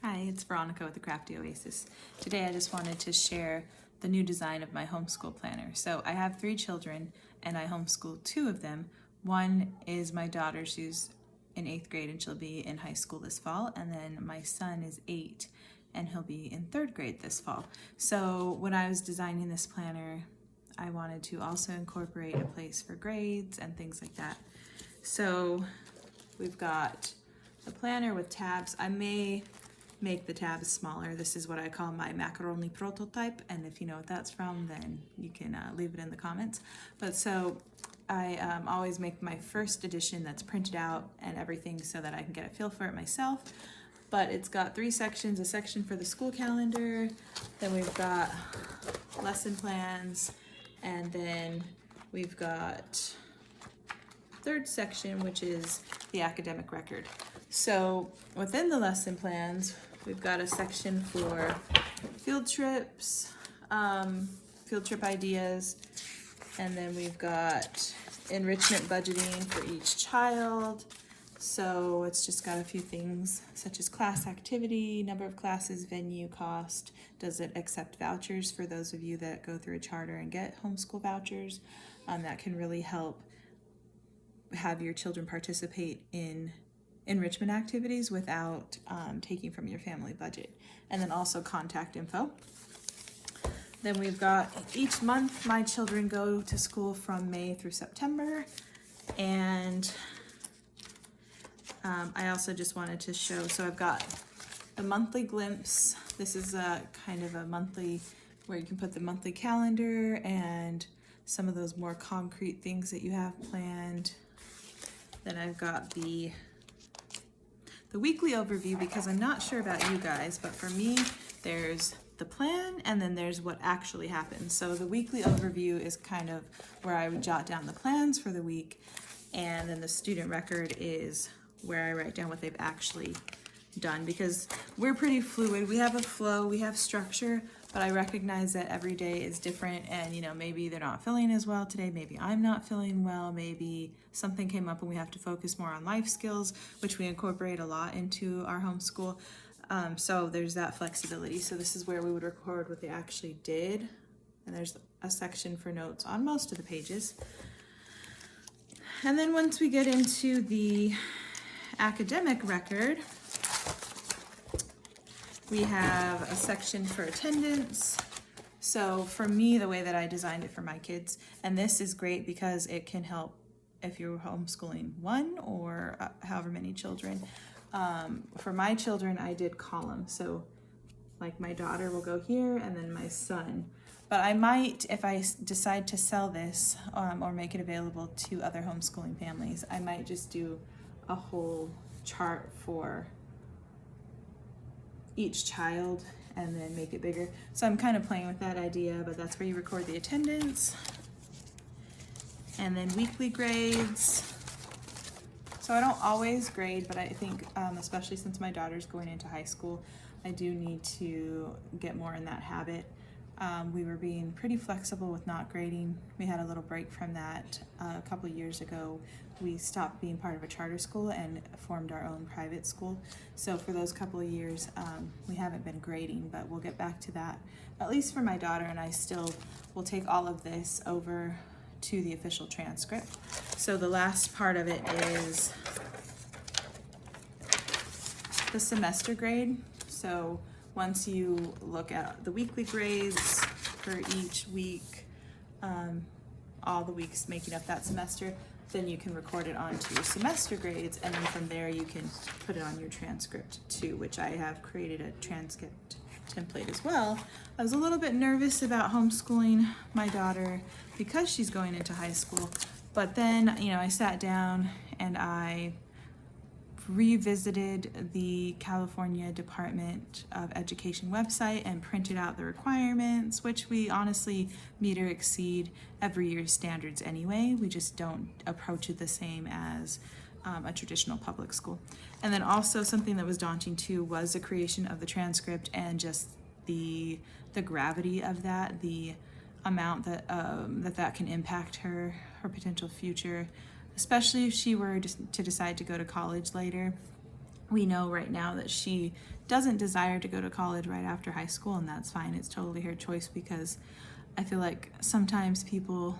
Hi, it's Veronica with the Crafty Oasis. Today I just wanted to share the new design of my homeschool planner. So I have 3 children and I homeschool 2 of them. One is my daughter, she's in 8th grade and she'll be in high school this fall. And then my son is 8 and he'll be in 3rd grade this fall. So when I was designing this planner, I wanted to also incorporate a place for grades and things like that. So we've got the planner with tabs. I may make the tabs smaller. This is what I call my macaroni prototype, and if you know what that's from, then you can leave it in the comments. But so I always make my first edition that's printed out and everything so that I can get a feel for it myself. But it's got 3 sections: a section for the school calendar, then we've got lesson plans, and then we've got 3rd section, which is the academic record. So within the lesson plans, we've got a section for field trips, field trip ideas, and then we've got enrichment budgeting for each child. So it's just got a few things such as class activity, number of classes, venue, cost. Does it accept vouchers for those of you that go through a charter and get homeschool vouchers? That can really help have your children participate in enrichment activities without taking from your family budget. And then also contact info. Then we've got each month my children go to school from May through September, and I also just wanted to show, so I've got the monthly glimpse. This is a kind of a monthly where you can put the monthly calendar and some of those more concrete things that you have planned. Then I've got the weekly overview, because I'm not sure about you guys, but for me, there's the plan and then there's what actually happens. So the weekly overview is kind of where I would jot down the plans for the week, and then the student record is where I write down what they've actually done, because we're pretty fluid. We have a flow, we have structure, but I recognize that every day is different, and maybe they're not feeling as well today, maybe I'm not feeling well, maybe something came up and we have to focus more on life skills, which we incorporate a lot into our homeschool. So there's that flexibility. So this is where we would record what they actually did, and there's a section for notes on most of the pages. And then once we get into the academic record, we have a section for attendance. So for me, the way that I designed it for my kids, and this is great because it can help if you're homeschooling 1 or however many children. For my children, I did columns. So like my daughter will go here, and then my son. But I might, if I decide to sell this or make it available to other homeschooling families, I might just do a whole chart for each child and then make it bigger. So I'm kind of playing with that idea, but that's where you record the attendance. And then weekly grades. So I don't always grade, but I think especially since my daughter's going into high school, I do need to get more in that habit. We were being pretty flexible with not grading. We had a little break from that a couple years ago. We stopped being part of a charter school and formed our own private school. So for those couple of years, we haven't been grading, but we'll get back to that, at least for my daughter, and I still will take all of this over to the official transcript. So the last part of it is the semester grade. So once you look at the weekly grades for each week, all the weeks making up that semester, then you can record it onto your semester grades, and then from there you can put it on your transcript too, which I have created a transcript template as well. I was a little bit nervous about homeschooling my daughter because she's going into high school, but then I sat down and I revisited the California Department of Education website and printed out the requirements, which we honestly meet or exceed every year's standards anyway. We just don't approach it the same as a traditional public school. And then also something that was daunting too was the creation of the transcript and just the gravity of that, the amount that that can impact her potential future, especially if she were to decide to go to college later. we know right now that she doesn't desire to go to college right after high school, and that's fine. It's totally her choice, because I feel like sometimes people,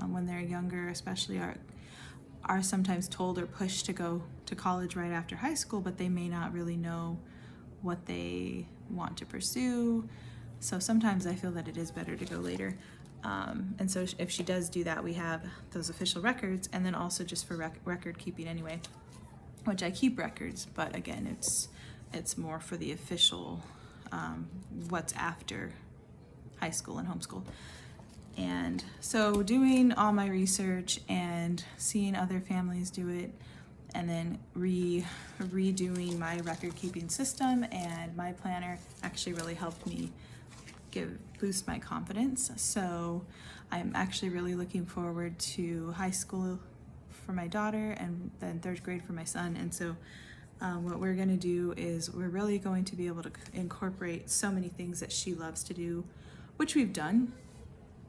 when they're younger especially, are sometimes told or pushed to go to college right after high school, but they may not really know what they want to pursue. So sometimes I feel that it is better to go later. And so if she does do that, we have those official records, and then also just for record keeping anyway, which I keep records, but again, it's more for the official, what's after high school and homeschool. And so doing all my research and seeing other families do it, and then redoing my record keeping system and my planner actually really helped me boost my confidence. So I'm actually really looking forward to high school for my daughter, and then third grade for my son. And so what we're going to do is we're really going to be able to incorporate so many things that she loves to do, which we've done,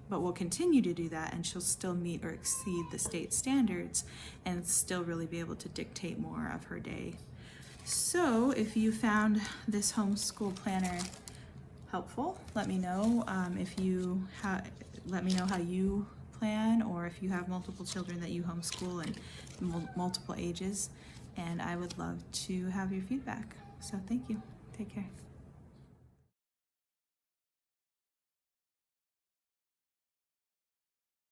but we'll continue to do that, and she'll still meet or exceed the state standards and still really be able to dictate more of her day. So if you found this homeschool planner helpful, let me know. Let me know how you plan, or if you have multiple children that you homeschool and multiple ages, and I would love to have your feedback. So thank you. Take care.